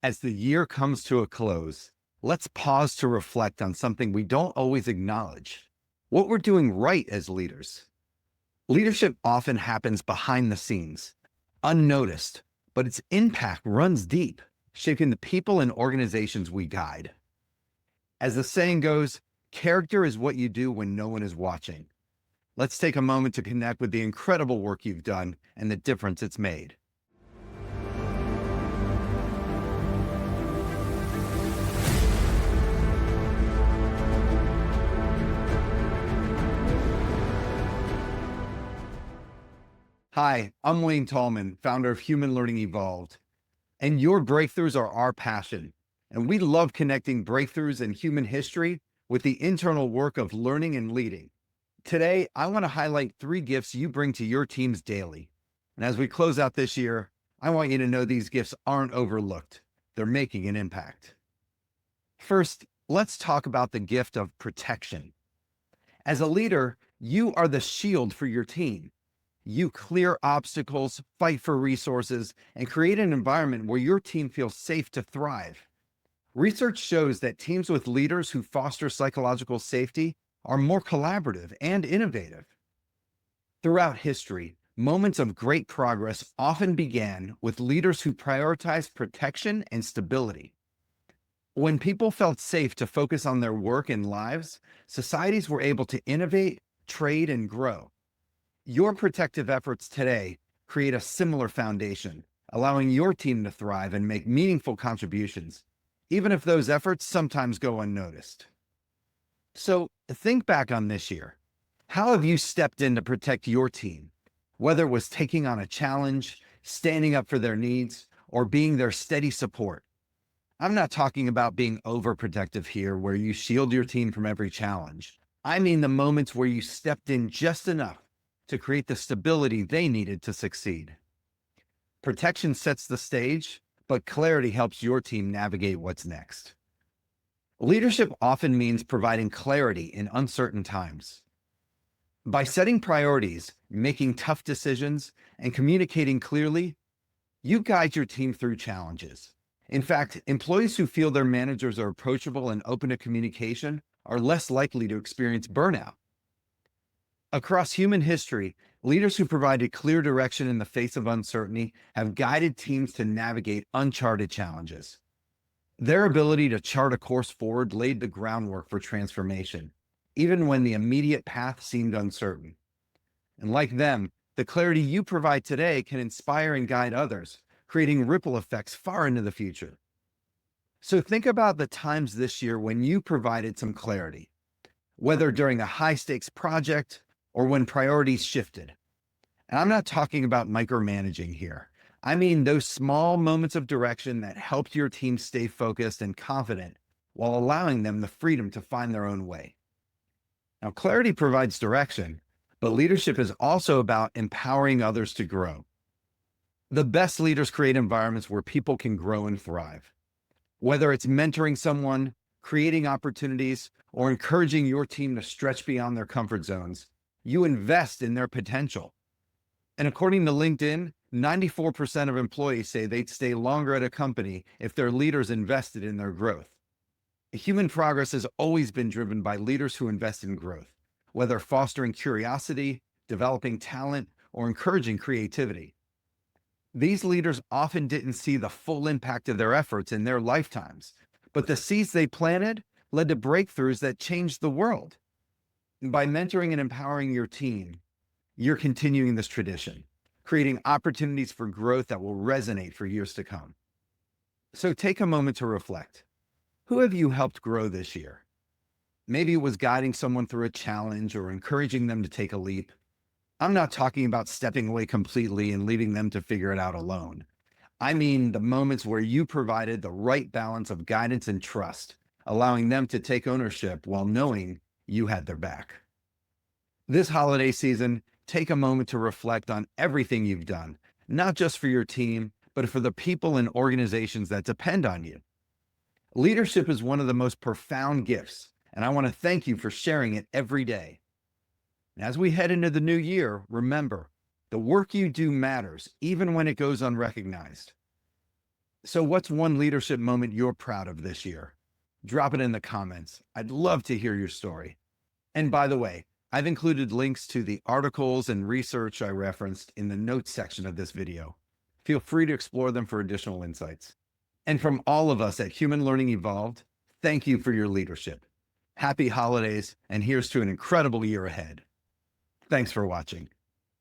As the year comes to a close, let's pause to reflect on something we don't always acknowledge: what we're doing right as leaders. Leadership often happens behind the scenes, unnoticed, but its impact runs deep, shaping the people and organizations we guide. As the saying goes, character is what you do when no one is watching. Let's take a moment to connect with the incredible work you've done and the difference it's made. Hi, I'm Wayne Tallman, founder of Human Learning Evolved, and your breakthroughs are our passion. And we love connecting breakthroughs in human history with the internal work of learning and leading. Today, I want to highlight 3 gifts you bring to your teams daily. And as we close out this year, I want you to know these gifts aren't overlooked. They're making an impact. First, let's talk about the gift of protection. As a leader, you are the shield for your team. You clear obstacles, fight for resources, and create an environment where your team feels safe to thrive. Research shows that teams with leaders who foster psychological safety are more collaborative and innovative. Throughout history, moments of great progress often began with leaders who prioritized protection and stability. When people felt safe to focus on their work and lives, societies were able to innovate, trade, and grow. Your protective efforts today create a similar foundation, allowing your team to thrive and make meaningful contributions, even if those efforts sometimes go unnoticed. So think back on this year. How have you stepped in to protect your team? Whether it was taking on a challenge, standing up for their needs, or being their steady support. I'm not talking about being overprotective here, where you shield your team from every challenge. I mean the moments where you stepped in just enough to create the stability they needed to succeed. Protection sets the stage, but clarity helps your team navigate what's next. Leadership often means providing clarity in uncertain times. By setting priorities, making tough decisions, and communicating clearly, you guide your team through challenges. In fact, employees who feel their managers are approachable and open to communication are less likely to experience burnout. Across human history, leaders who provided clear direction in the face of uncertainty have guided teams to navigate uncharted challenges. Their ability to chart a course forward laid the groundwork for transformation, even when the immediate path seemed uncertain. And like them, the clarity you provide today can inspire and guide others, creating ripple effects far into the future. So think about the times this year when you provided some clarity, whether during a high-stakes project or when priorities shifted. And I'm not talking about micromanaging here. I mean those small moments of direction that helped your team stay focused and confident while allowing them the freedom to find their own way. Now, clarity provides direction, but leadership is also about empowering others to grow. The best leaders create environments where people can grow and thrive. Whether it's mentoring someone, creating opportunities, or encouraging your team to stretch beyond their comfort zones, you invest in their potential. And according to LinkedIn, 94% of employees say they'd stay longer at a company if their leaders invested in their growth. Human progress has always been driven by leaders who invest in growth, whether fostering curiosity, developing talent, or encouraging creativity. These leaders often didn't see the full impact of their efforts in their lifetimes, but the seeds they planted led to breakthroughs that changed the world. By mentoring and empowering your team, you're continuing this tradition, creating opportunities for growth that will resonate for years to come. So take a moment to reflect. Who have you helped grow this year? Maybe it was guiding someone through a challenge or encouraging them to take a leap. I'm not talking about stepping away completely and leaving them to figure it out alone. I mean the moments where you provided the right balance of guidance and trust, allowing them to take ownership while knowing you had their back. This holiday season, take a moment to reflect on everything you've done, not just for your team, but for the people and organizations that depend on you. Leadership is one of the most profound gifts, and I want to thank you for sharing it every day. And as we head into the new year, remember, the work you do matters, even when it goes unrecognized. So, what's one leadership moment you're proud of this year? Drop it in the comments. I'd love to hear your story. And by the way, I've included links to the articles and research I referenced in the notes section of this video. Feel free to explore them for additional insights. And from all of us at Human Learning Evolved, thank you for your leadership. Happy holidays, and here's to an incredible year ahead. Thanks for watching.